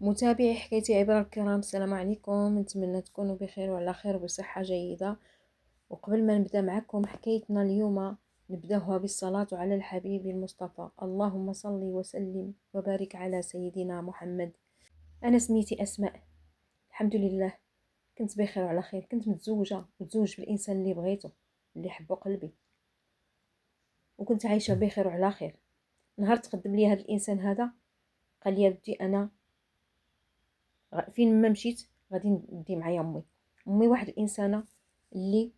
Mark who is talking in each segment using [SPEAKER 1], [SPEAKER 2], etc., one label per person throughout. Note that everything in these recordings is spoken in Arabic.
[SPEAKER 1] متابعي حكايتي عبر الكرام، السلام عليكم. نتمنى تكونوا بخير وعلى خير وبصحة جيدة. وقبل ما نبدأ معكم حكايتنا اليوم، نبدأها بالصلاة على الحبيب المصطفى. اللهم صل وسلم وبارك على سيدنا محمد. أنا سميتي أسماء، الحمد لله كنت بخير وعلى خير. كنت متزوجة بالإنسان اللي بغيته، اللي حبه قلبي، وكنت عايشة بخير وعلى خير. نهار تقدم لي هذا الإنسان هذا، قال لي يا بنتي أنا فين ما مشيت غادي ندي معايا امي واحد الانسانه اللي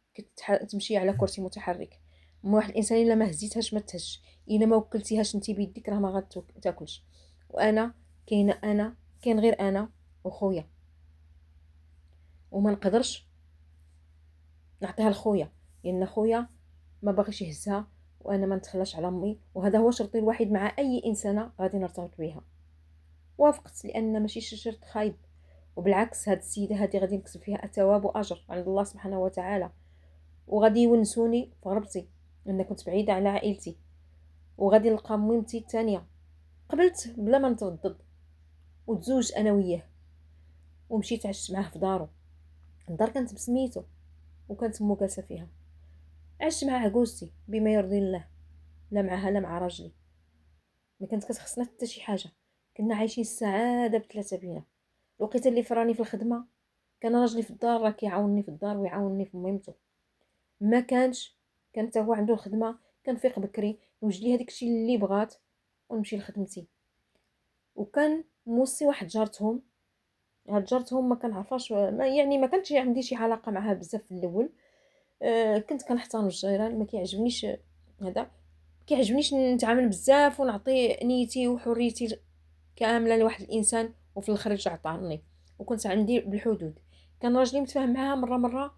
[SPEAKER 1] تمشي على كرسي متحرك. امي واحد الانسانه الا ما هزيتهاش ما تهش، الا ما وكلتيهاش انت بيديك راه ما غاتاكلش. وانا كاين غير انا وخويا، وما نقدرش نعطيها لخويا لان خويا ما باغيش يهزها، وانا ما نتخلاش على امي، وهذا هو شرطي الوحيد مع اي انسانه غادي نرتبط بها. وافقت لان ماشي شرط خايب، وبالعكس هاد السيده هادي غادي نكسب فيها الثواب واجر عند الله سبحانه وتعالى، وغادي يونسوني في غربتي لان كنت بعيده على عائلتي، وغادي نلقى ميمتي الثانيه. قبلت بلا ما نتردد، وتزوج انا وياه، ومشيت عشت معاه في دارو. الدار كانت بسميتو، وكانت مو جالسه فيها. عشت مع عجوزتي بما يرضي الله، لا معها لا مع راجلي، ما كانت كتخصنا حتى شي حاجه. كنا عايشين السعاده بثلاثه بينا. الوقيته اللي فراني في الخدمه كان راجلي في الدار، راه كيعاونني في الدار ويعاونني في مهمته. ما كانش، كان حتى هو عنده الخدمه، كنفيق بكري نوجد ليه هذاك الشيء اللي بغات ونمشي لخدمتي. وكان موصي واحد جارتهم، هاد جارتهم ما كنعرفاش، ما كانتش عندي شي علاقه معها بزاف في الاول. كنت كنحترم الجيران، ما كيعجبنيش هذا، كيعجبنيش نتعامل بزاف ونعطي نيتي وحريتي كامله لواحد الانسان وفي الاخر يرجع عطاني. وكنت عندي بالحدود. كان راجلي متفاهم معاها مره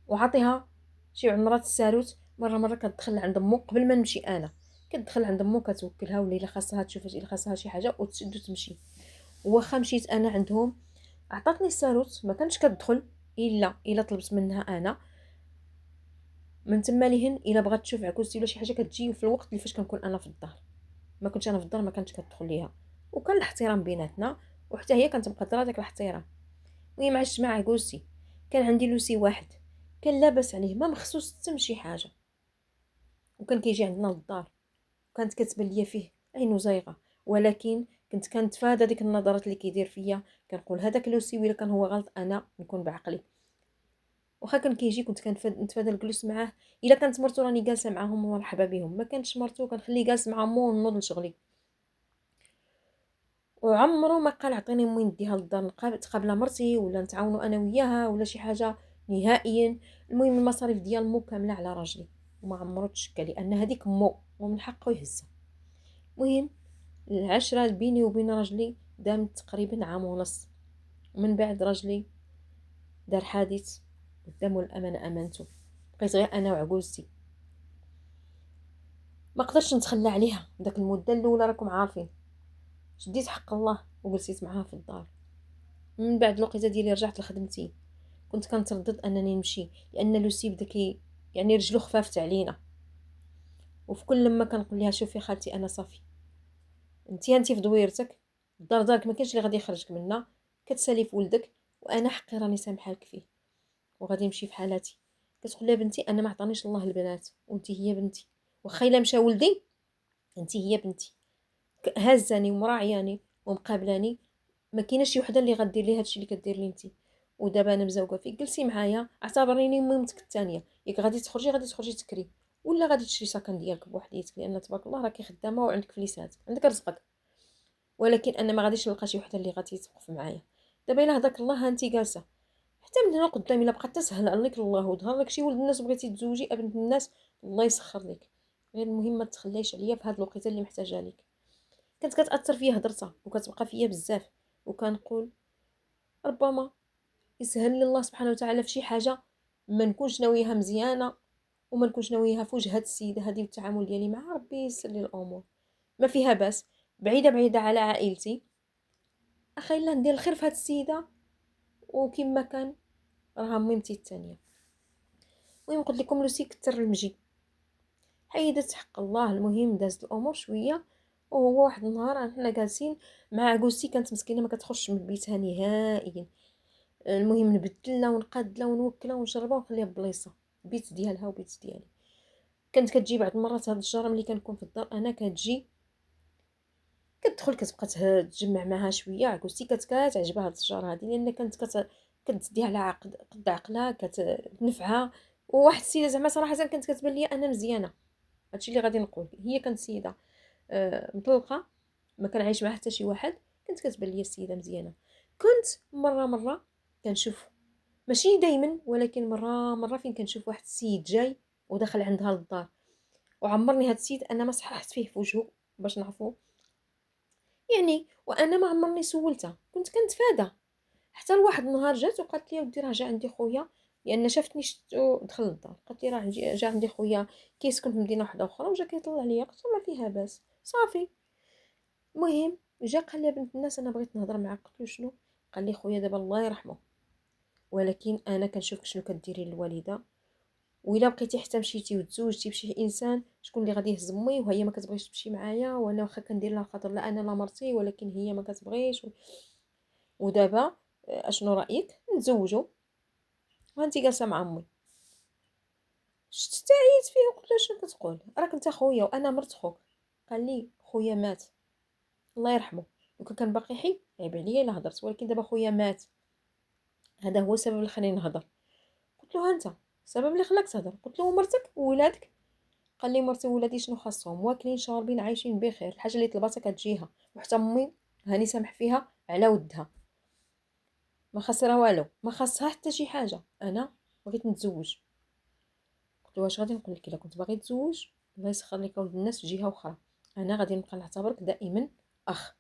[SPEAKER 1] وعطيها شي عمرات الساروت. مره كتدخل عند امو قبل ما نمشي انا، كتدخل عند امو كتوكلها، ولا الا خاصها تشوف الا خاصها شي حاجه وتشد وتمشي. واخا مشيت انا عندهم عطاتني الساروت، ما كانتش كتدخل الا طلبت منها انا. من تما لهن الا بغات تشوف عكوزتي ولا شي حاجه كتجي في الوقت اللي فاش كنكون انا في الدار. ما كنتش انا في الدار ما كانتش كتدخل ليها. وكان الاحترام بيناتنا، وحتى هي كانت مقدره داك الاحترام. المهم عشت مع عكوزتي. كان عندي لوسي واحد، كان لاباس عليه ما مخصوص حتى شي حاجه، وكان كيجي عندنا للدار. وكانت كتبان ليا فيه عينو زايغه، ولكن كنت كنتفادى ديك النظرات اللي كيدير فيا. كنقول هذاك لوسي ولا كان هو غلط، انا نكون بعقلي. واخا كان كيجي كنت كنتفادى الجلوس معاه. الا كانت مرتو راني جالسه معاهم ومرحبا بهم، ما كانتش مرتو كنخليه جالس مع مو ونوض لشغلي. وعمره ما قال عطيني امي نديها للدار نتقابل مرتي ولا نتعاونوا انا وياها ولا شي حاجه نهائيا. المهم المصاريف ديال مو كامله على راجلي، وما عمرو تشكى لان هذيك مو ومن حقه يهزها. المهم العشره بيني وبين راجلي دامت تقريبا عام ونص. ومن بعد راجلي دار حادث قدام الامانه امانته. بقيت غير انا وعجوزتي، ما قدرتش نتخلى عليها داك المده الاولى راكم عارفين. شديت حق الله وجلسيت معاها في الدار. من بعد الوقيته ديالي رجعت لخدمتي. كنت كنتردد انني نمشي لان لوسي بدا يعني رجلو خفافت علينا. وفي كل لما كنقول لها شوفي خالتي انا صافي، انتي في دويرتك، الدار دارك ما كاينش اللي غادي يخرجك منها، كتسالي في ولدك، وانا حقي راني سامحه لك فيه وغادي نمشي في حالاتي. كتقول لها بنتي انا ما عطانيش الله البنات وانتي هي بنتي، واخا الا مشى ولدي انتي هي بنتي. هازاني ومراعياني ومقابلاني، ما كايناش شي وحده اللي غدير لي هادشي اللي كدير لي نتي. ودابا انا مزوقه فيك، جلسي معايا اعتبريني مامتك الثانيه. ياك غادي تخرجي تكري، ولا غادي تشري ساكن ديالك بوحديتك، لان تبارك الله راكي خدامه وعندك فليسات عندك رزقك. ولكن انا ما غاديش نلقى شي وحده اللي غادي توقف معايا. دابا الا هداك الله ها انت جالسه، حتى من هنا قدام الا بقات تسهل عليك الله وظهر لك شي ولد الناس بغيتي تزوجي بنت الناس، الله يسخر لك. غير المهم ما تخليش عليا في هاد الوقيته اللي محتاجه ليك. كانت كتاثر فيا هضرتها وكتبقى فيا بزاف. وكنقول ربما يسهل لي الله سبحانه وتعالى في شي حاجه ما نكونش ناويها مزيانه، وما نكونش ناويها في وجه هاد السيده هذه والتعامل ديالي مع ربي يسر لي الامور. ما فيها باس، بعيده على عائلتي، اخي لا ندير الخير في هاد السيده. وكما كان راها ميمتي الثانيه. المهم قلت لكم لوسي كتر المجي، حيدت حق الله. المهم دازت الامور شويه وهو واحد النهار حنا جالسين مع عجوزتي، كانت مسكينه ما كتخرجش من بيتها نهائيا. المهم نبدلها ونقادلها ونوكلها ونشربها ونخليها ببلايصه، بيت ديالها وبيت ديالي. كانت كتجي بعض المرات هاد الجاره ملي كنكون في الدار انا، كتجي كتدخل كتبقى تجمع معاها شويه. عكوستي كتعجبها هاد الشجره هادي، لان كانت كتديها على قد عقلها، كتنفعها. وواحد السيده زعما صراحه كانت كتبان لي انا مزيانه. هادشي اللي غادي نقول، هي كانت سيده مطلقه، ما كنعيش مع حتى شي واحد. كانت كتبان لي السيده مزيانه. كنت مره كنشوف، ماشي دائما ولكن مره فين كنشوف واحد السيد جاي ودخل عندها للدار، وعمرني هاد السيد انا ما صححت فيه في وجهه باش نعرفو يعني. وانا ما عمرني سولتها، كنت كنتفادى. حتى لواحد النهار جات وقالت لي ودي راه جا عندي خويا، لان شافتني شفتو دخل للدار. قالت لي راه جا عندي خويا كيسكن في مدينه واحده اخرى وجا كيطلع عليا. قلت له ما فيها باس صافي. المهم جا قال لي بنت الناس انا بغيت نهضر معاك. قلت له شنو؟ قال لي خويا دابا الله يرحمه، ولكن انا كنشوفك شنو كديري للوالده، وإلا بقيتي حتى مشيتي وتزوجتي بشي انسان، شكون اللي غادي يهز امي وهي ما كتبغيش تمشي معايا؟ وانا واخا كندير لها خاطر لا انا لا مرتي، ولكن هي ما كتبغيش ودابا اشنو رايك نتزوجوا؟ وانتي جالسه مع امي. شفت تعيت فيه وقلت له شنو كتقول؟ راك انت خويا وانا مرت خوك. قال لي خويا مات الله يرحمه، وكان باقي حي عيب عليا الا هضرت، ولكن دابا خويا مات، هذا هو السبب اللي خلاني نهضر. قلت له ها انت السبب اللي خلاك تهضر؟ قلت له مرتك وولادك؟ قال لي مرتي وولادي شنو خاصهم؟ واكلين شاربين عايشين بخير، الحاجه اللي طلباتها كتجيها. وحتى امي هاني سامح فيها على ودها، ما خسرها والو، ما خاصها حتى شي حاجه. انا بغيت نتزوج. قلت له واش غادي نقول لك؟ الا كنت باغي تزوج الله يسخر لك ولد الناس في جهه اخرى، انا غادي نبقى نعتبرك دائما اخ.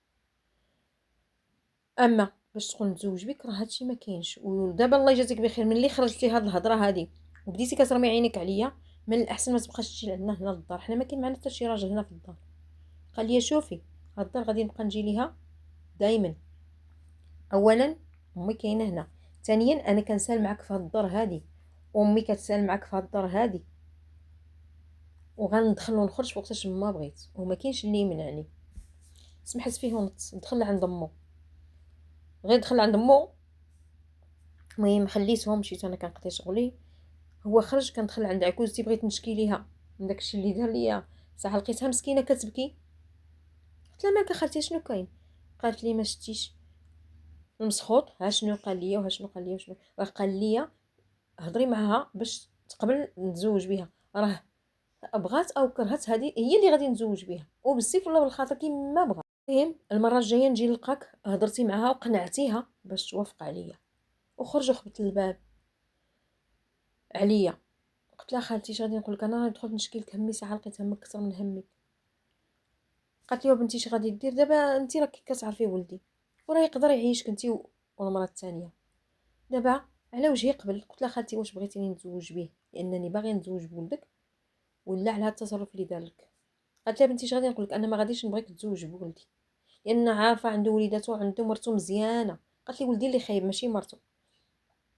[SPEAKER 1] اما باش تقول نتزوج بك راه هادشي ما كاينش. ودابا الله يجازيك بخير، ملي خرجتي هاد الهضره هادي وبديتي كترمي عينيك عليا، من الاحسن ما تبقاش تجي لعندنا هنا للدار، حنا ما كاين معنا حتى شي راجل هنا في الدار. قال لي شوفي هاد الدار غادي نبقى نجي ليها دائما. اولا امي كاينه هنا، ثانيا انا كنسال معاك في هاد الدار هادي، امي كتسال معاك في هاد الدار هادي، وغندخل ونخرج وقتاش ما بغيت، وما كاينش اللي يمنعني. سمحت فيه ونط دخل عند امو، غير دخل عند امو. المهم خليتهم، مشيت انا كنقضي شغلي، هو خرج. كندخل عند عكوزتي بغيت نشكي ليها من داكشي اللي دار ليا. صح لقيتها مسكينه كتبكي. قلت لها مالك اخالتي شنو كاين؟ قالت لي ما شتيش المسخوط، ها شنو قال لي وها شنو قال لي وشنو قال لي. هضري معها باش تقبل نتزوج بها، راه بغات او كرهت هذه هي اللي غادي نتزوج بها، وبالسيف ولا بالخاطر كيما بغا. المهم المره الجايه نجي نلقاك هضرتي معها وقنعتيها باش توافق عليا. وخرج وخبط الباب عليا. قلت لها خالتي اش غادي نقول لك؟ انا دخلت نشكي لك همي، ساعه لقيت همك اكثر من همي. قالت لي بنتي اش غادي دير دابا؟ انت راكي كتعرفي ولدي وراه يقدر يعيشك انت والمراه الثانيه. دابا على وجهي قبل قلت لها خالتي واش بغيتيني نتزوج به لانني باغي نتزوج بولدك، ولا على هذا التصرف اللي دار لك؟ قالت لها بنتي اش غادي نقول لك؟ انا ما غاديش نبغيك تتزوج بولدي، لان عارفه عنده وليداتو وعنده مرتو مزيانه. قالت لي ولدي اللي خايب ماشي مرتو.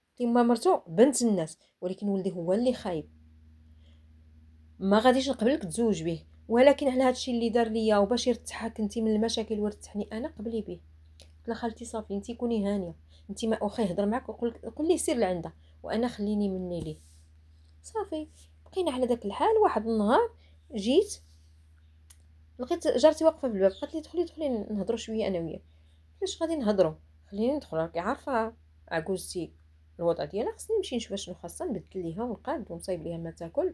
[SPEAKER 1] قلت لها مرتو بنت الناس، ولكن ولدي هو اللي خايب، ما غاديش نقبلك تزوج به. ولكن على هادشي اللي دار ليا وباش يرتاحك انت من المشاكل ويرتاحني انا، قبلي به. قلت لها خالتي صافي انت كوني هانيه، انت ما واخا يهضر معاك وقول ليه سير لعنده وانا خليني مني ليه. صافي بقينا على داك الحال. واحد النهار جيت لقيت جارتي واقفه بالباب، قالت لي دخلي نهضروا شويه انا وياك. كيفاش غادي نهضروا؟ خليني ندخل، راكي عارفه عجوزتي الوضع ديالها، خصني نمشي نشوف شنو خاصها نبدل ليها ونقاد ونصايب ليها ما تاكل.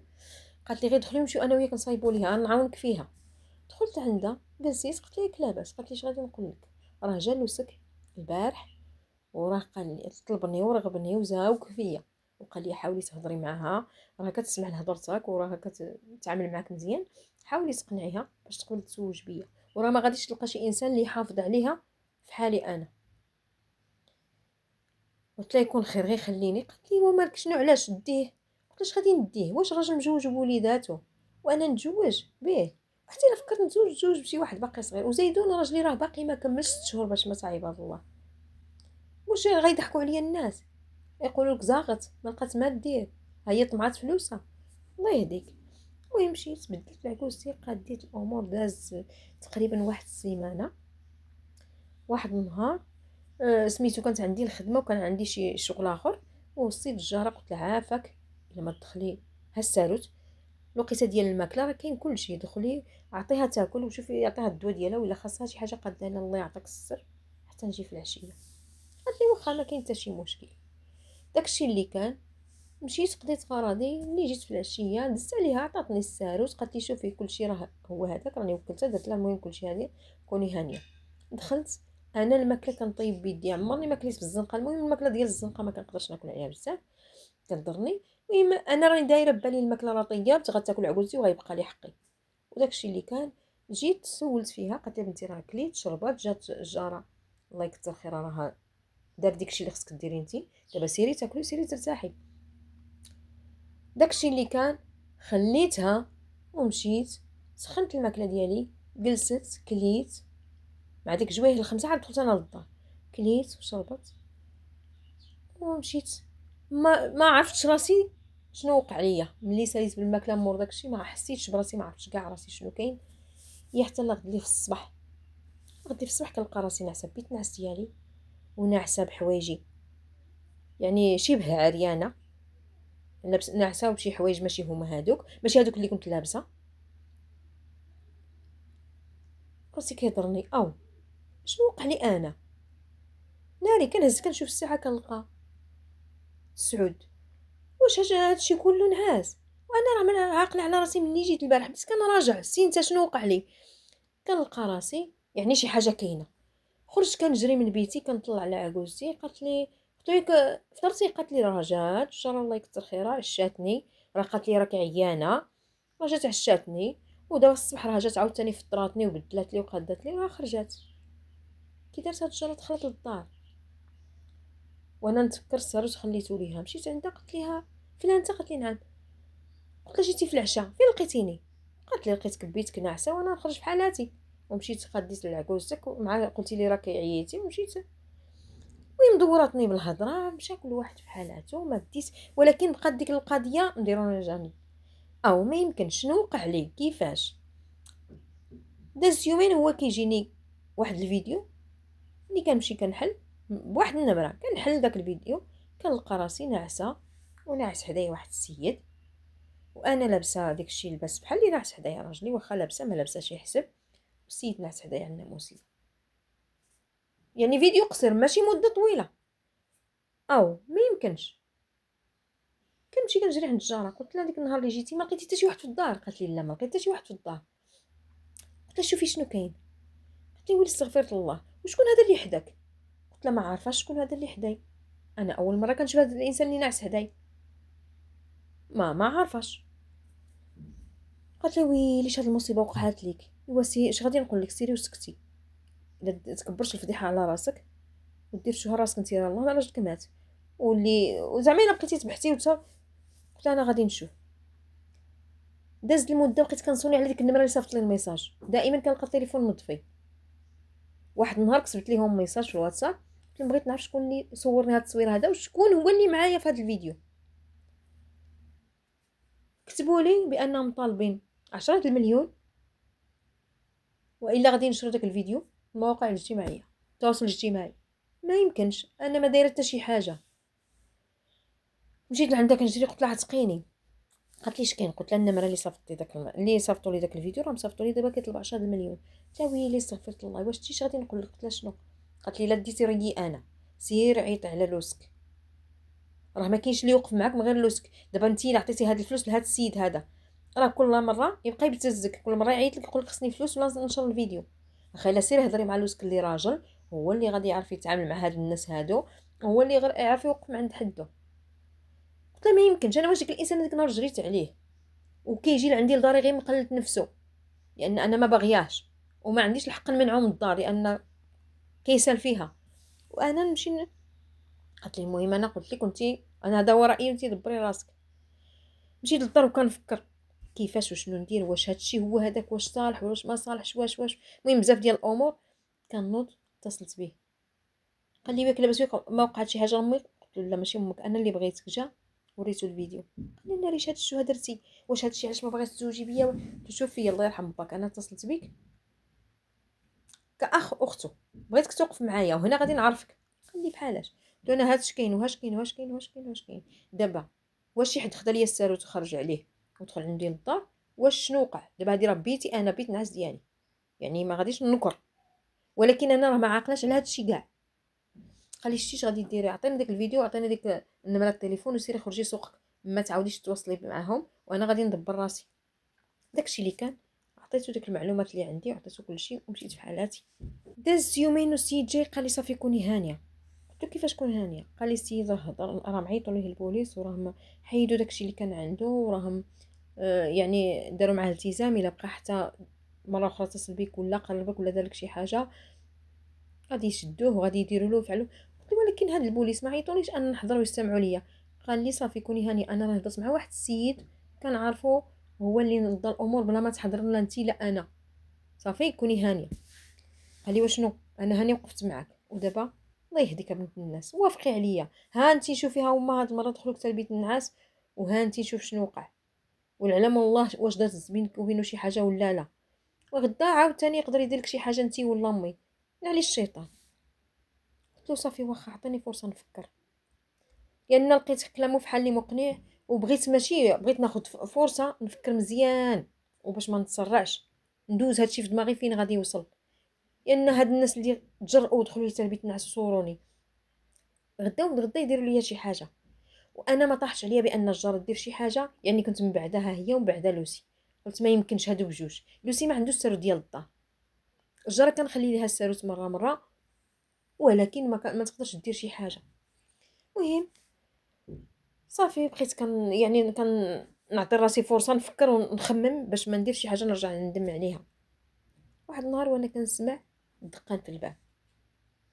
[SPEAKER 1] قالت لي غير دخلي نمشيو انا وياك نصايبوا ليها نعاونك فيها. دخلت عندها جلسيت، قلت لها لاباس؟ قالت لي اش غادي نقول لك؟ راه جا لوسك البارح وراه قال لي طلبني ورغبني وزاوك فيا، وقال لي حاولي تهضري معها، راه كتسمع لهضرتك وراها كتعامل معاك مزيان، حاولي تقنعيها باش تقبل تزوج بيا، وراه ما غاديش تلقى شي انسان اللي يحافظ عليها في حالي انا. قلت لها يكون خير غير خليني. قالت لي ومالك شنو علاش ديه؟ قلت لاش غادي نديه؟ واش راجل مجوج بوليداتو وانا نتزوج به؟ حتى الا فكرت نتزوج بشي واحد باقي صغير، وزيدون راجلي راه باقي ما كملش 6 شهور باش ما تعيب الله. واش غيضحكوا عليا الناس يقولوا لك زاغت ما لقات ما دير، هي طمعت فلوسها؟ الله يهديك. المهم مشيت بدلت العكوزتي، قاديت الامور. داز تقريبا واحد السيمانه. واحد النهار سميتو كانت عندي الخدمه وكان عندي شي شغل اخر، ووصيت الجاره قلت لها عافاك الا ما تدخلي ها الساروت الوقيته ديال الماكله راه كاين كلشي، دخلي عطيها تاكل وشوفي عطيها الدواء ديالها، ولا خاصها شي حاجه قادة لها الله يعطيك السر حتى نجي في العشيه. قالت لي واخا ما كاين حتى شي مشكل. داكشي اللي كان. مشيت قضيت غراضي. ملي جيت في العشيه دزت عليها عطاتني الساروت، قالت لي شوفي كلشي راه هو هذاك راني وكلتها، درت لها المهم كلشي هذه كوني هانيه. دخلت انا الماكله كنطيب بيدي، عمرني ما كليت بالزنقه، المهم الماكله ديال الزنقه ما كنقدرش ناكل عليها بزاف كضرني. المهم انا راني دايره ببالي الماكله راه طيبت غتاكل عكوزتي وغيبقى لي حقي، وداكشي اللي كان. جيت سولت فيها قالت لي بنتي راه كليت شربات. جات الجاره الله يكثر خيرها راه دار داكشي اللي خصك ديري انت، دابا سيري تاكلي سيري ترتاحي. داكشي اللي كان. خليتها ومشيت سخنت الماكله ديالي، جلست كليت مع ديك جوايه الخمسه، عاد دخلت انا للدار كليت وشربت ومشيت. ما عرفتش راسي شنو وقع ليا ملي ساليت بالماكله مور داكشي، ما حسيتش براسي، ما عرفتش كاع راسي شنو كاين. هي حتى غدلي في الصباح، غدي في الصباح كنلقى راسي ناعسه بيت نعس ديالي وناعسه بحوايجي، يعني شبه عريانه، لابس ناعسه وبشي حوايج ماشي هما هادوك، ماشي هادوك اللي كنت لابسه. راسي كيضرني او شنو وقع لي انا. ناري كنهز كنشوف الساعه كنلقى 9. واش هادشي كله نعاس وانا راه عاقله على راسي مني جيت البارح، بديت كنراجع سينتا شنو وقع لي. كنلقى راسي يعني شي حاجه كاينه. خرجت كنجري من بيتي كنطلع على عكوزتي، قالت لي فطرتي؟ قالت لي راه جات الجاره الله يكثر خيرها عشاتني، راه قالت لي راكي عيانه، راه جات عشاتني. ودابا الصباح راه جات عاوتاني فطراتني وبدلات لي وقادات لي راه خرجات. كي دارت هاد الجاره دخلت للدار وانا نتفكر الساروت خليته ليها. مشيت عندها قلت لها فين انت؟ قالت لي نعم. قلت لها جيتي في العشاء فين لقيتيني؟ قالت لي لقيتك بيتك ناعسه وانا نخرج بحال هاتي. ومشيت خديت لعكوزتك مع قلتي لي راكي عييتي ومشيت. المهم دوراتني بالهضره، مشى كل واحد في حالاتو ما بديت. ولكن بقات ديك القضيه نديروها جاني او ما يمكنش. شنو وقع لي كيفاش؟ داز يومين هو كيجيني واحد الفيديو اللي كنمشي كنحل بواحد النمره، كنحل داك الفيديو كنلقى راسي ناعسه وناعس حدايا واحد السيد، وانا لابسه داكشي لباس بحال اللي ناعس حدايا راجلي، واخا لابسه ما لابساش يحسب، السيد ناعس حدايا الناموسي. يعني فيديو قصير ماشي مده طويله او ما يمكنش. كنمشي كنجري عند الجاره قلت لها ديك النهار اللي جيتي ما لقيتي حتى شي واحد في الدار؟ قالت لي لا ما لقيت حتى شي واحد في الدار. قلت لها شوفي شنو كاين. قالت لي ويلي استغفرت الله وشكون هذا اللي حداك؟ قلت لها ما عارفاش شكون هذا اللي حداي، انا اول مره كنشوف هذا الانسان اللي ناعس حداي، ما عارفاش. قالت لي ويلي هاد المصيبه وقعت لك، ايوا سي اش غادي نقول لك سيري وسكتي، الا تكبرش الفضيحه على راسك ودير شوها راسك انت راه الله راجلك مات واللي وزعما الا بقيتي تبحثي قلت انا غادي نشوف. دازت المده بقيت كنصوني على ديك النمره اللي صيفط لي الميساج، دائما كنلقى التليفون مطفي. واحد النهار كتبت ليهم ميساج في الواتساب قلت لهم بغيت نعرف شكون اللي صورني هذا التصوير هذا وشكون هو اللي معايا في هذا الفيديو. كتبوا لي بانهم طالبين 10 المليون والا غادي ينشروا داك الفيديو في المواقع الاجتماعيه التواصل الاجتماعي. ما يمكنش انا ما دايره حتى شي حاجه. مشيت لعندها كنجري قلت لها عتقيني. قالت لي شكين؟ قلت لها النمره اللي صيفطتي اللي صيفطوا لي داك الفيديو راه مصيفطوا لي دابا كيطلب 10 المليون. تا ويلي استغفرت الله واش تيش غادي نقول لك؟ قلت لها شنو؟ قالت لي لا ديتي ريي انا سير عيط على لوسك، راه ما كاينش اللي يوقف معاك من غير لوسك. دابا انت اللي عطيتي هاد الفلوس لهاد السيد هذا راه كل مره يبقى يبتزك، كل مره يعيط لك يقول لك خصني فلوس ولا نشر الفيديو. خايله سيري هضري مع لوسك اللي راجل هو اللي غادي يعرف يتعامل مع هاد الناس هادو، هو اللي غير يعرف يوقف عند حده. قلت له ما يمكنش انا واش ديك الانسان ديك النهار جريت عليه وكيجي لعندي لداري غير مقلت نفسه، لان انا ما باغياش وما عنديش الحق نمنعه من الدار لان كيسال فيها وانا نمشي قالت لي المهم انا قلت لك كنتي انا هذا هو رايي وانت دبري راسك. مشيت للدار وكنفكر كيفاش وشنو ندير، واش هادشي هو هذاك، واش صالح واش ما صالحش، واش المهم بزاف ديال الامور. كنوض اتصلت به قال لي واك لاباس بك ما وقعت شي حاجه لامك؟ قلت له لا ماشي امك انا اللي بغيتك جا وريتو الفيديو، قال لي ناري هاد الشو درتي، واش هادشي علاش ما بغيتش تزوجي بيا؟ قلت شوفي الله يرحم باك، انا اتصلت بك كاخ اختو، بغيتك توقف معايا وهنا غادي نعرفك. قال لي بحالاش؟ قلت له انا هادش كاين وهاش كاين وهاش كاين وهاش كاين وهاش كاين. دابا واش شي حد خدا ليا الساروت وخرج عليه ودخل عندي للدار؟ واش شنو وقع دابا؟ هادي راه بيتي انا، بيت الناس ديالي، يعني ما غاديش ننكر، ولكن انا راه ما عاقلاش على هادشي كاع. قال لي شتي غادي ديري؟ عطيني داك الفيديو، عطيني ديك النمره التليفون وسيري خرجي سوقك، ما تعاوديش تواصلي معاهم وانا غادي ندبر راسي. داكشي اللي كان، عطيتو ديك المعلومات اللي عندي وعطيتو كلشي ومشيت في حالاتي. داز يومين والسيد جاي قال لي صافي كوني هانيه. قلت له كيفاش كون هانيه؟ قال لي السيد راه معيطوا ليه البوليس وراهم حيدوا داكشي اللي كان عنده وراهم يعني داروا معاه التزام، الا بقى حتى مره اخرى اتصل بيك ولا قربك ولا دارلك شي حاجه غادي يشدوه وغادي يديروا له ويفعلوا. قلت له ولكن هاد البوليس ما عيطونيش انا نحضر ويستمعوا ليا. قال لي صافي كوني هانيه، انا راه هضرت مع واحد السيد كنعرفو هو اللي نضى الامور بلا ما تحضر لا انت لا انا، صافي كوني هانيه. قال لي وشنو؟ انا هاني وقفت معاك ودابا الله يهديك بنت الناس وافقي عليا، ها انت شوفي ها هما هاد المره دخلوا حتى لبيت النعاس وها انت شوف شنو وقع، والعلم والله واش دازت بينك وبينه شي حاجه ولا لا، وغدا عاوتاني يقدر يدير لك شي حاجه انت ولا امي، على الشيطان. قلت له صافي واخا عطيني فرصه نفكر، لان لقيت كلامه في حل لي مقنع، وبغيت ماشي بغيت ناخذ فرصه نفكر مزيان وباش ما نتسرعش، ندوز هادشي في دماغي فين غادي يوصل، لان هاد الناس اللي تجرؤوا ودخلوا حتى لبيت النعاس وصوروني غدا من غدا يديروا ليا شي حاجه. وانا ما طاحش عليا بان الجاره دير شي حاجه، يعني كنت من بعدها هي ومن بعدها لوسي. قلت ما يمكنش هادو بجوج، لوسي ما عندوش الساروت ديال الدار، الجاره كنخلي ليها الساروت مره مره ولكن ما تقدرش دير شي حاجه. المهم صافي بقيت كان نعطي راسي فرصه نفكر ونخمم باش ما ندير شي حاجه نرجع ندم عليها. واحد النهار وانا كنسمع دقان في الباب،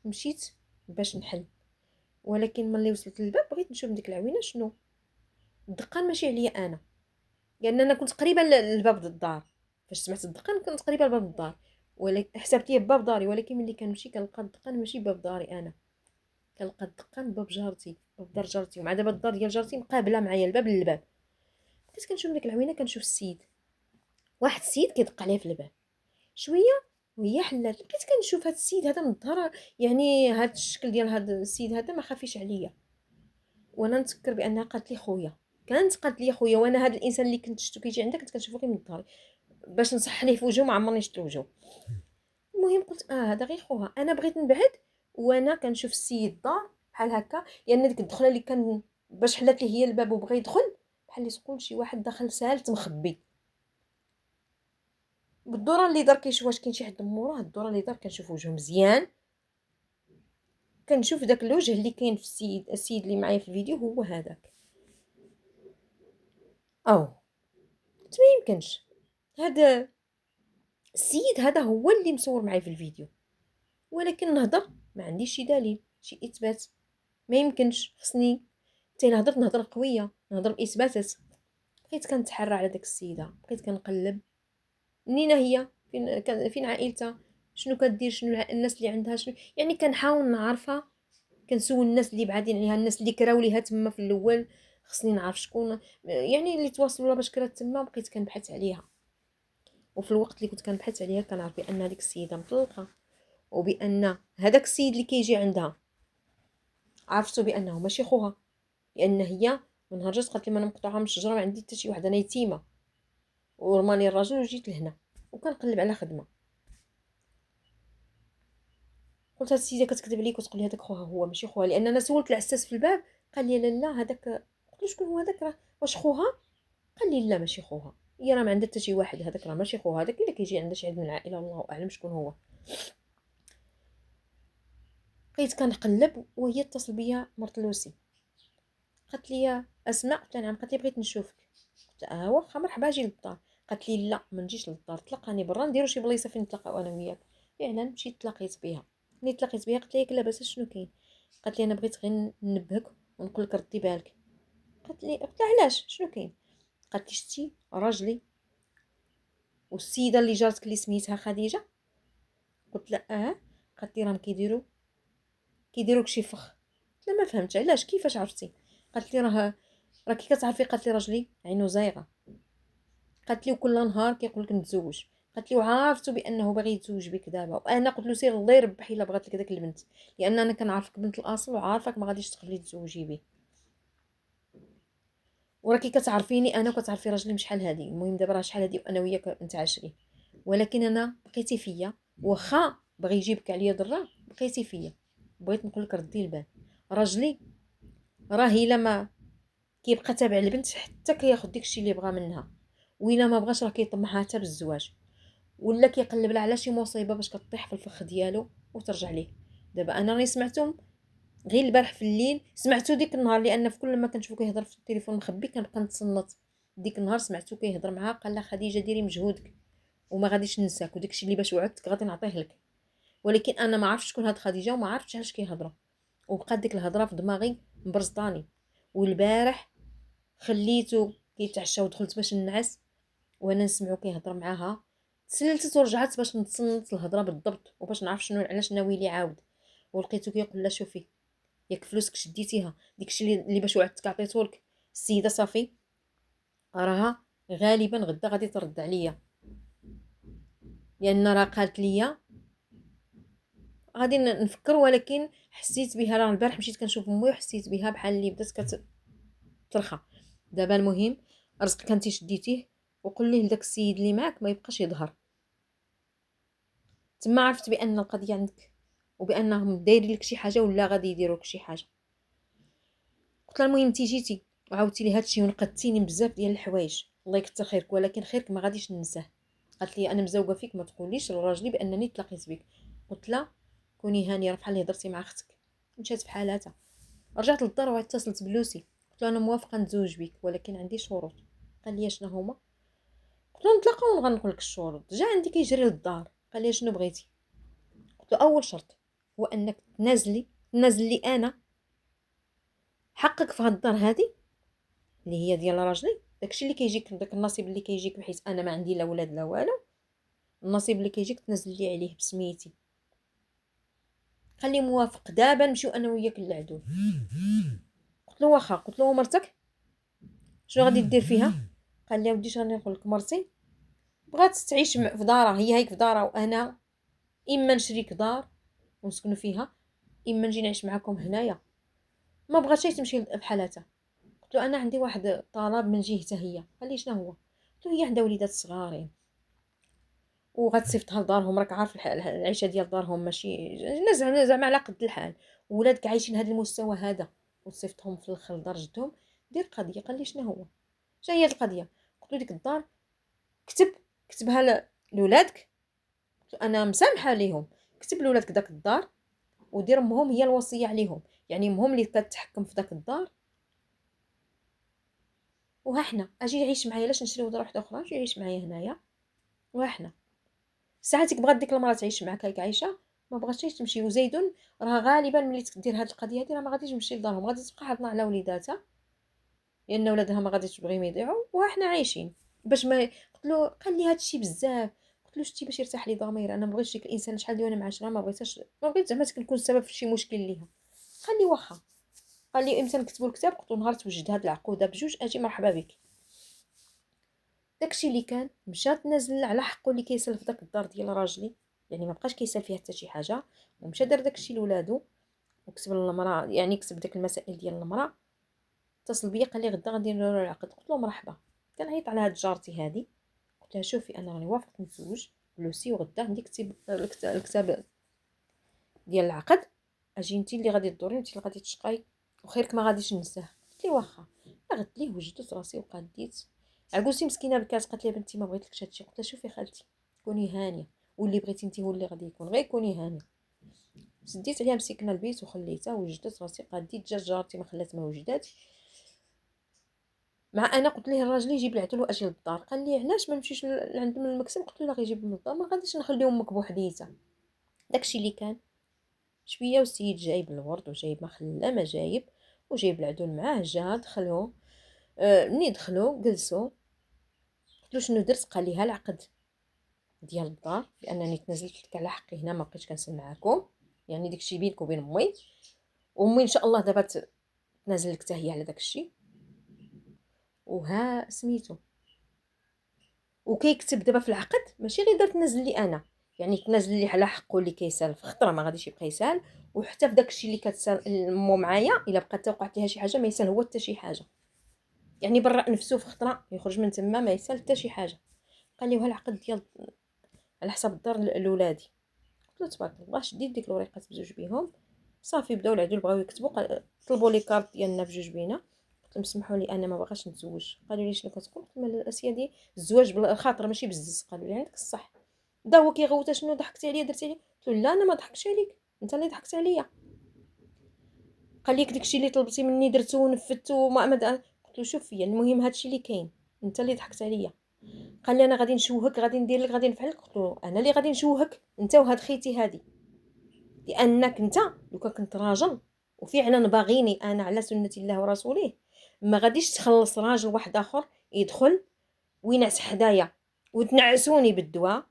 [SPEAKER 1] مشيت باش نحل، ولكن ملي وصلت للباب بغيت نشوف ديك العوينه شنو. الدقان ماشي عليا انا، لان انا كنت قريبه للباب د الدار، فاش سمعت الدقان كنت قريبه لباب الدار، ولكن حسبت ليه باب داري، ولكن ملي كنمشي كنلقى الدقان ماشي باب داري انا، كنلقى الدقان باب جارتي، باب دار جارتي، ومع دابا الدار ديال جارتي مقابله معايا الباب للباب. بديت كنشوف ديك العوينه كنشوف السيد، واحد السيد كيدق عليه في الباب شويه وهي حلات. بقيت كنشوف هاد السيد هذا من الظهر، يعني هاد الشكل ديال هاد السيد هذا ما خافيش عليا، وانا نتذكر بانها قالت لي خويا، قالت لي خويا، وانا هاد الانسان اللي كنت شفتو كيجي عندها كنت كنشوفو غير من الظهر باش نصح ليه في وجهه، ما عمرني شفت وجهه. المهم قلت هذا غير خوها، انا بغيت نبعد وانا كنشوف السيد الدار بحال هكا، لان ديك الدخله اللي كان باش حلات ليه هي الباب وبغى يدخل بحال اللي تقول شي واحد دخل سالت مخبي. بالدوره اللي دار كيشوف واش كاين شي حد من موراه، الدوره اللي دار كنشوف وجهه مزيان، كنشوف داك الوجه اللي كاين في السيد اللي معايا في الفيديو هو هذاك. او قلت ما يمكنش، هذا السيد هذا هو اللي مصور معايا في الفيديو، ولكن نهضر ما عنديش شي دليل شي اثبات، ما يمكنش، خصني حتى الا هضرت نهضر قويه، نهضر باثباتات. بقيت كنتحرى على داك السيده، بقيت كنقلب منين هي، فين عائلتها، شنو كدير، شنو الناس اللي عندها، شنو يعني كنحاول نعرفها، كنسول الناس اللي بعادين عليها، الناس اللي كراو ليها تما في الاول، خصني نعرف شكون يعني اللي تواصلوا لها باش كرات تما. بقيت كنبحث عليها، وفي الوقت اللي كنت كنبحث عليها كنعرف بان هذيك السيده مطلقه، وبان هذاك السيد اللي كيجي عندها عرفتو بانه ماشي خوها، لان هي من نهار جات قالت لي ما انا مقطوعه من الشجره، ما عندي حتى شي واحد، انا يتيمه، ورماني الراجل وجيت لهنا وكنقلب على خدمه. قلت هاد السيده كتكذب عليك وتقول لي هذاك خوها، هو ماشي خوها، لان انا سولت العساس في الباب قال لي لا لا هذاك. قلت له شكون هو هذاك، واش خوها؟ قال لي لا ماشي خوها، هي راه ما عندها حتى شي واحد، هذاك راه ماشي خوها، هذاك الا كيجي عندها شي حد من العائله الله اعلم شكون هو. بقيت كنقلب وهي اتصل بيا مرت لوسي، قالت لي اسماء، قلت لها نعم، قالت لي بغيت نشوفك، قلت واخا مرحبا جي للدار، قالت لي لا ما نجيش للدار، تلقاني برا نديرو شي بلايصه فين نتلاقاو انا وياك. فعلا مشيت تلاقيت بها، ملي تلاقيت بها قلت لها ياك لاباس شنو كاين؟ قالت لي انا بغيت غير ننبهك ونقول لك ردي بالك. قلت لها علاش شنو كاين؟ قالت لي شتي راجلي والسيده اللي جارتك اللي سميتها خديجه؟ قلت لها قالت لي راهم كيديروك شي فخ. قلت لها ما فهمتش علاش كيفاش عرفتي؟ قالت لي راه راكي كتعرفي قالت لي راجلي عينو زايغه، قالت لي وكل نهار كيقول لك نتزوج، قالت لي وعارفتو بانه باغي يتزوج بك دابا، وانا قلت له سير الله يربح الا بغات لك داك البنت، لان انا كنعرفك بنت الاصل وعارفك ما غاديش تقبلي تزوجي به، وراكي كتعرفيني انا وكتعرفي راجلي بشحال هادي. المهم دابا راه شحال هادي وانا وياك نتعاشري، ولكن انا بقيتي فيا، واخا بغي يجيبك عليا ضرا بقيتي فيا. بغيت نقول لك ردي البال، راجلي راه الا ما كيبقى تابع البنت حتى كياخذ داكشي اللي بغا منها، وإلا ما بغاش راه كيطمعها حتى بالزواج، ولا كيقلب لها على شي مصيبه باش كطيح في الفخ ديالو وترجع ليه. دابا انا راني سمعتهم غير البارح في الليل، سمعتو ديك النهار لان في كل ما كنشوفو كيهضر في التليفون مخبي كنبقى نتصنت. ديك النهار سمعتو كيهضر معاها قال لها خديجه ديري مجهودك وما غاديش ننساك، وداكشي اللي باش وعدتك غادي نعطيه لك. ولكن انا ما عرفتش شكون هاد خديجه وما عرفتش علاش كيهضروا، وبقات ديك الهضره في دماغي مبرزطاني. والبارح خليته كيتعشى ودخلت باش ننعس وانا نسمعو كيهضر معاها، تسللت ورجعت باش نتصنت الهضره بالضبط وباش نعرف شنو علاش ناوي لي عاود. ولقيتو كيقول لها شوفي، ياك فلوسك شديتيها داكشي اللي باش وعدتك عطيتهولك السيده صافي، راها غالبا غدا غادي ترد عليا، لان راه قالت ليا غادي نفكر. ولكن حسيت بها، راه البارح مشيت كنشوف امي وحسيت بها بحال اللي بدات كترخى. دابا المهم رزقك انت شديتيه، وقول ليه لداك السيد اللي معاك ما يبقاش يظهر. تما عرفت بان القضيه عندك وبانهم دايرين لك شي حاجه ولا غادي يديروا لك شي حاجه. قلت لها المهم انت جيتي وعاودتي لي هادشي ونقدتيني بزاف ديال الحوايج، الله يكثر خيرك، ولكن خيرك ما غاديش ننساه. قالت لي انا مزوقه فيك، ما تقوليش لراجلي بانني تلاقيت بك. قلت لها كوني هانيه، راه بحال اللي هضرتي مع اختك. مشات بحالاتها. رجعت للدار واتصلت بلوسي، قلت له انا موافقه نتزوج بك ولكن عندي شروط. قال لي شنو هما؟ قلت له نتلاقاو ونغنقول لك الشروط. جا عندي كيجري للدار قال لي شنو بغيتي؟ قلت له اول شرط هو انك تنازل لي انا حقك في هاد الدار هادي اللي هي ديال راجلي. داكشي اللي كيجيك، داك النصيب اللي كيجيك بحيث انا ما عندي لا ولاد لا والو، النصيب اللي كيجيك تنزل لي عليه بسميتي. خلي موافق دابا نمشيو انا وياك للعدو. قلت له واخا. قلت له مرتك شنو غادي دير فيها؟ قال لي ودي شنو نقول لك، مرتي بغات تعيش في دارها، هي هيك في دارها، وانا اما نشريك دار ونسكنوا فيها اما نجي نعيش معكم هنايا. ما بغاتش تمشي بحالاتها. قلت له انا عندي واحد الطلب من جهتها هي. قال لي شنو هو؟ قلت له هي عندها وليدات صغارين وغتصيفطها لدارهم، راك عارف العيشه ديال دارهم ماشي ناس زعما على قد الحال، ولادك عايشين هذا المستوى هذا وتصيفطهم في الاخر لدار جدهم. دير قضيه. قال لي شنو هو؟ شنو هي القضيه؟ قلت له ديك الدار كتبها لولادك. انا مسامحه ليهم، كتب لولادك داك الدار ودير امهم هي الوصيه عليهم، يعني امهم اللي كتحكم في داك الدار، وها حنا اجي يعيش معايا. لاش نشريو دار واحده اخرى؟ اجي يعيش معايا هنايا وها حنا. ساعتك بغات ديك المراه تعيش معاك هيك عايشه، ما بغاتش تمشي. وزيدون راه غالبا ملي تدير هاد القضيه هادي راه ما غاديش تمشي لدارهم، غادي تبقى حاضنه على وليداتها لان ولادها ما غاديش تبغيهم يضيعوا وها حنا عايشين باش ما. قلت له قال لي هادشي بزاف. قلت له شتي باش يرتاح لي ضمير، انا ما بغيتش ديك الانسان شحال وانا معاشره ما بغيتش زعما تكون السبب في شي مشكل ليها. قال لي واخا. قال لي امتى نكتبوا الكتاب؟ قلت له نهار توجد هاد العقوده بجوج اجي مرحبا بك. داكشي اللي كان مشات نازل على حقه اللي كيسال في داك الدار ديال راجلي، يعني ما بقاش كيسال فيها حتى شي حاجه، ومشى دار داكشي لولادو وكتب للمراه، يعني كتب داك المسائل ديال المراه. اتصل بيا قال لي غدا غندير له العقد. قلت له مرحبا. كنعيط على هاد جارتي هادي قلت لها شوفي انا راني وافقت نتزوج بلوسي وغدا عندي الكتاب ديال العقد، اجي انت اللي غادي تدوري انت اللي غادي تشقاي وخيرك ما غاديش ننساه. قلت لي واخا. غدت ليه وجدت راسي وقاديت. عقوسي مسكينه بكات قالت لي بنتي ما بغيتلكش هادشي. قلت لها شوفي خالتي كوني هانيه، واللي بغيتي انت هو اللي غادي يكون، غير كوني هانيه. سديت عليها مسكنا البيت وخليتها وجدت راسي قاديت. جات جارتي ما خلات ما وجدات. مع انا قلت ليه الراجل يجيب لي عتلو اجي للدار. قال لي علاش ما نمشيش لعند من المكتب؟ قلت له لا غيجيب من الدار، ما غاديش نخلي امك بوحديتها. داكشي اللي كان. شويه والسيد جايب الورد وجايب ما خلا ما جايب وجايب العدول معاه. جا دخلوا. ملي دخلوا جلسوا قلت له شنو درت؟ قال لي ها العقد ديال الدار لانني تنازلت لك على حقي هنا، ما بقيتش كنسل معاكم، يعني داكشي بينك وبين امي، وامي ان شاء الله دابا تنازل لك حتى هي على داكشي. وها سميتو. وكيكتب دابا في العقد ماشي غير دار تنزل لي انا، يعني تنزل لي على حقه اللي كيسال في خطره ما غاديش يبقى يسال، وحتى في داكشي اللي كتسال مو معايا الا بقات توقعت ليها شي حاجه ما يسال هو حتى شي حاجه. يعني برا نفسه في خطره يخرج من تما ما يسال حتى شي حاجه. قال لي وها العقد ديال على حساب الدار لولادي. قلت له تبارك الله. شديت ديك الوريقات بجوج بيهم صافي. بداو العدول بغاو يكتبوا طلبوا لي كارت ديالنا بجوج بينا. قلت لهم سمحوا لي انا ما باغاش نتزوج. قالوا لي شنو كتقول؟ قلت لهم الاسيدي الزواج بالخاطر ماشي بالزز. قالوا لي عندك الصح. بدا هو كيغوت شنو ضحكتي عليا درتي عليا. قلت له لا انا ما ضحكتش عليك انت اللي ضحكت عليا. قال لك داكشي اللي طلبتي مني درتو ونفذتو وما قلت له شوف فيا المهم هادشي اللي كاين انت اللي ضحكت عليا. قال لي انا غادي نشوهك غادي ندير لك غادي نفعل لك. قلت له انا اللي غادي نشوهك انت وهاد خيتي هادي، لانك انت لو كنت راجل وفعلا باغيني انا على سنه الله ورسوله ما غاديش تخلص راجل واحد اخر يدخل وينعس حدايا وتنعسوني بالدواء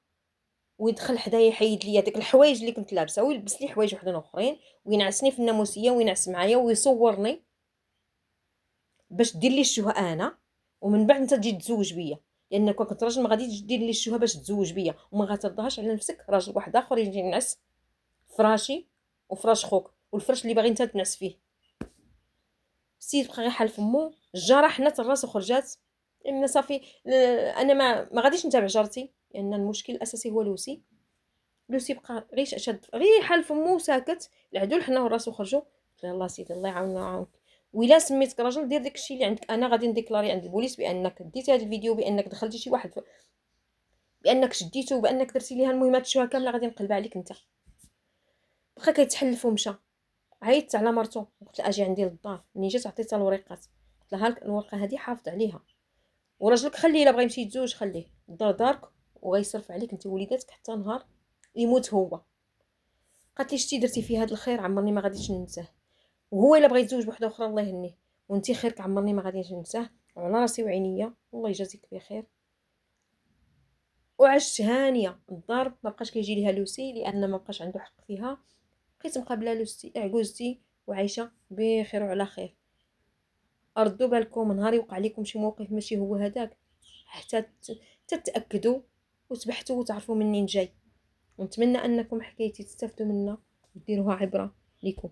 [SPEAKER 1] ويدخل حدايا يحيد لي داك الحوايج اللي كنت لابسه ويلبس لي حوايج وحدين اخرين وينعسني في الناموسيه وينعس معايا ويصورني باش دير لي الشهوه انا، ومن بعد انت تجي تزوج بيا. لانك كنت راجل ما غاديش دير لي الشهوه باش تزوج بيا وما غترضاهاش على نفسك راجل واحد اخر يجي ينعس فراشي وفراش خوك والفرش اللي باغي انت تنعس فيه. السيد بقى غير حال فمو. الجاره حنات الراس وخرجات. ان صافي انا ما غاديش نتابع جارتي لان المشكل الاساسي هو لوسي. لوسي بقى غير شاد غير حال فمو ساكت. العدول حنا راسو خرجوا. قلت له الله سيدي الله يعاوننا ويعاونك وإلا سميتك راجل دير داكشي اللي عندك. انا غادي نديكلاري عند البوليس بانك ديتي هذا الفيديو بانك دخلتي شي واحد بانك شديته وبانك درتي ليها المهمات الشهوه كامله غادي نقلب عليك انت. بقى كيتحلف ومشى. عيطت على مرتو قلت لها اجي عندي للدار. ملي جات عطيتها الوريقات قلت لها هاك الورقه هذه حافظ عليها وراجلك خليه الا بغى يمشي يتزوج خليه الدار دارك وغيصرف عليك انت وليداتك حتى نهار يموت هو. قالت لي شتي درتي في هذا الخير عمرني ما غاديش ننساه. وهو الا بغى يتزوج بوحده اخرى الله يهنيه وانت خيرك عمرني ما غاديش ننساه وعلى راسي وعينيا الله يجازيك بخير. وعشت هانيه. الدار ما بقاش كيجي ليها لوسي لان ما بقاش عنده حق فيها. بقيت مقابله لوستي عجوزتي وعايشه بخير وعلى خير. ردوا بالكم نهار يوقع لكم شي موقف ماشي هو هذاك حتى تتاكدوا وتبحثوا وتعرفوا منين جاي. ونتمنى انكم حكايتي تستافدوا منها وديروها عبره لكم.